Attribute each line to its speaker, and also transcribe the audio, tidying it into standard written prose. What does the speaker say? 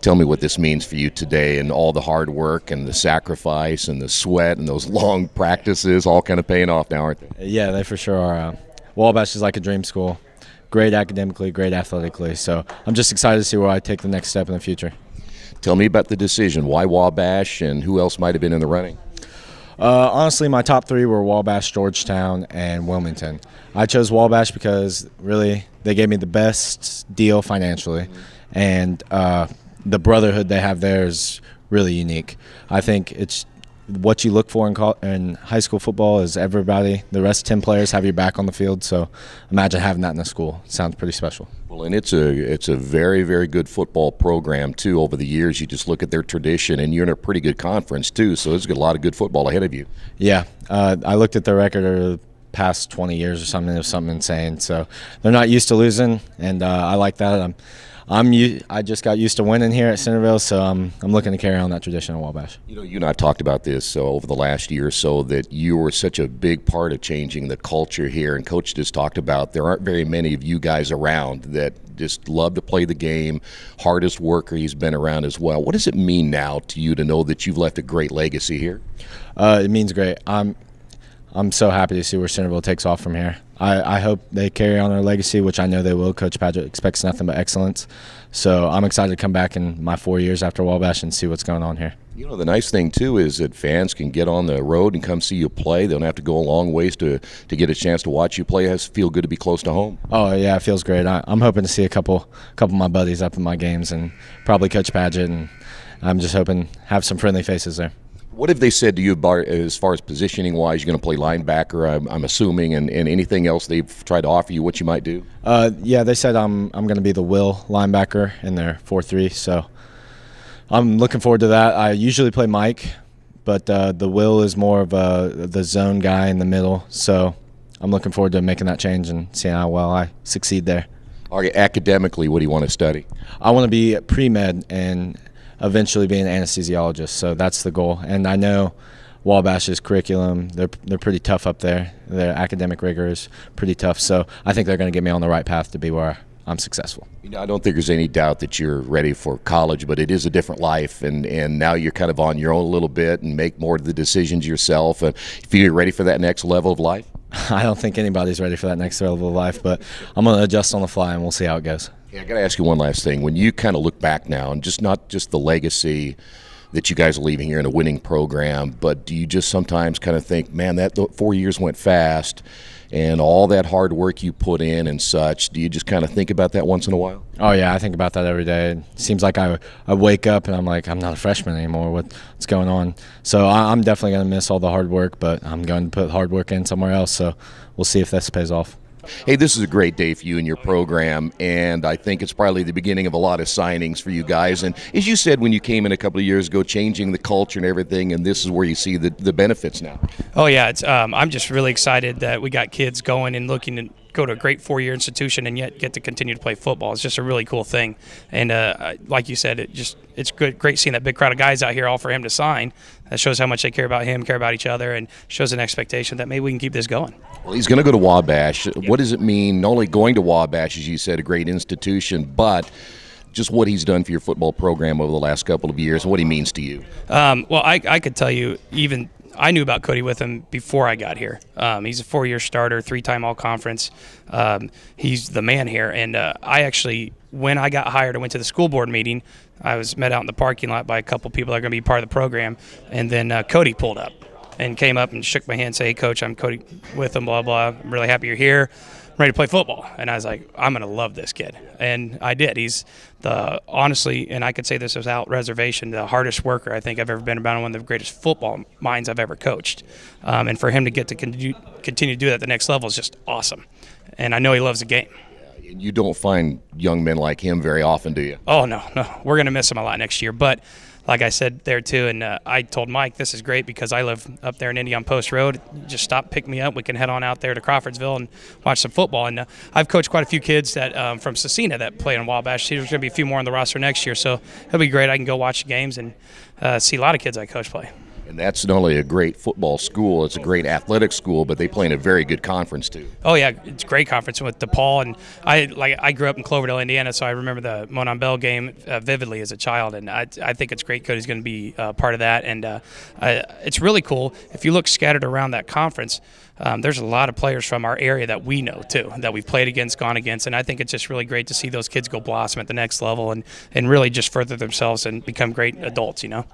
Speaker 1: Tell me what this means for you today and all the hard work and the sacrifice and the sweat and those long practices all kind of paying off now, aren't they?
Speaker 2: Yeah, they for sure are. Wabash is like a dream school. Great academically, great athletically. So I'm just excited to see where I take the next step in the future.
Speaker 1: Tell me about the decision. Why Wabash, and who else might have been in the running?
Speaker 2: Honestly, my top three were Wabash, Georgetown, and Wilmington. I chose Wabash because really they gave me the best deal financially, and the brotherhood they have there is really unique. I think it's what you look for in high school football is everybody, the rest 10 players have your back on the field. So imagine having that in the school. It sounds pretty special.
Speaker 1: Well, and it's a very, very good football program, too, over the years. You just look at their tradition, and you're in a pretty good conference, too, so there's a lot of good football ahead of you.
Speaker 2: Yeah, I looked at their record over the past 20 years or something. It was something insane. So they're not used to losing, and I like that. I just got used to winning here at Centerville, so I'm looking to carry on that tradition at Wabash.
Speaker 1: You know, you and I talked about this over the last year or so, that you were such a big part of changing the culture here, and Coach just talked about there aren't very many of you guys around that just love to play the game, hardest worker he's been around as well. What does it mean now to you to know that you've left a great legacy here?
Speaker 2: It means great. I'm so happy to see where Centerville takes off from here. I hope they carry on their legacy, which I know they will. Coach PADGETT expects nothing but excellence. So I'm excited to come back in my 4 years after Wabash and see what's going on here.
Speaker 1: You know, the nice thing, too, is that fans can get on the road and come see you play. They don't have to go a long ways to get a chance to watch you play. It has to feel good to be close to home.
Speaker 2: Oh, yeah, it feels great. I'm hoping to see a couple of my buddies up in my games and probably Coach PADGETT, and I'm just hoping to have some friendly faces there.
Speaker 1: What have they said to you about, as far as positioning-wise, you're going to play linebacker, I'm assuming, and anything else they've tried to offer you, what you might do?
Speaker 2: Yeah, they said I'm going to be the will linebacker in their 4-3, so I'm looking forward to that. I usually play Mike, but the will is more of the zone guy in the middle, so I'm looking forward to making that change and seeing how well I succeed there.
Speaker 1: Academically, what do you want to study?
Speaker 2: I want to be pre-med and eventually be an anesthesiologist, so that's the goal. And I know Wabash's curriculum, they're pretty tough up there. Their academic rigor is pretty tough, so I think they're going to get me on the right path to be where I'm successul.
Speaker 1: You know, I don't think there's any doubt that you're ready for college, but it is a different life, and now you're kind of on your own a little bit and make more of the decisions yourself. And if you're ready for that next level of life?
Speaker 2: I don't think anybody's ready for that next level of life, but I'm going to adjust on the fly, and we'll see how it goes.
Speaker 1: Yeah, I got to ask you one last thing. When you kind of look back now, and not just the legacy that you guys are leaving here in a winning program, but do you just sometimes kind of think, man, that 4 years went fast, and all that hard work you put in and such, do you just kind of think about that once in a while?
Speaker 2: Oh, yeah, I think about that every day. It seems like I wake up and I'm like, I'm not a freshman anymore. What's going on? So I'm definitely going to miss all the hard work, but I'm going to put hard work in somewhere else, so we'll see if this pays off.
Speaker 1: Hey, this is a great day for you and your program, and I think it's probably the beginning of a lot of signings for you guys. And as you said when you came in a couple of years ago, changing the culture and everything, and this is where you see the benefits now.
Speaker 3: Oh, yeah. It's, I'm just really excited that we got kids going and looking to go to a great four-year institution and yet get to continue to play football. It's just a really cool thing. And like you said, it's great seeing that big crowd of guys out here all for him to sign. That shows how much they care about him, care about each other, and shows an expectation that maybe we can keep this going.
Speaker 1: Well, he's going to go to Wabash. Yep. What does it mean, not only going to Wabash, as you said, a great institution, but just what he's done for your football program over the last couple of years and what he means to you?
Speaker 3: Well, I could tell you even – I knew about Kody Witham before I got here. He's a four-year starter, three-time all-conference. He's the man here. And I actually, when I got hired, I went to the school board meeting. I was met out in the parking lot by a couple people that are going to be part of the program. And then Kody pulled up and came up and shook my hand and said, "Hey, Coach, I'm Kody Witham, blah, blah. I'm really happy you're here. I'm ready to play football." And I was like, I'm going to love this kid. And I did. He's honestly, and I could say this without reservation, the hardest worker I think I've ever been around, one of the greatest football minds I've ever coached. And for him to get to continue to do that at the next level is just awesome. And I know he loves the game.
Speaker 1: You don't find young men like him very often, do you?
Speaker 3: Oh, no. We're going to miss him a lot next year. But like I said there too, and I told Mike, this is great because I live up there in Indy on Post Road. Just stop, pick me up. We can head on out there to Crawfordsville and watch some football. And I've coached quite a few kids that from Cecina that play in Wabash. There's going to be a few more on the roster next year, so it'll be great. I can go watch the games and see a lot of kids I coach play.
Speaker 1: And that's not only a great football school, it's a great athletic school, but they play in a very good conference too.
Speaker 3: Oh yeah, it's a great conference with DePaul, and I grew up in Cloverdale, Indiana, so I remember the Monon Bell game vividly as a child, and I think it's great Cody's going to be part of that, and it's really cool. If you look scattered around that conference, there's a lot of players from our area that we know too, that we've played against, gone against, and I think it's just really great to see those kids go blossom at the next level and really just further themselves and become great adults, you know.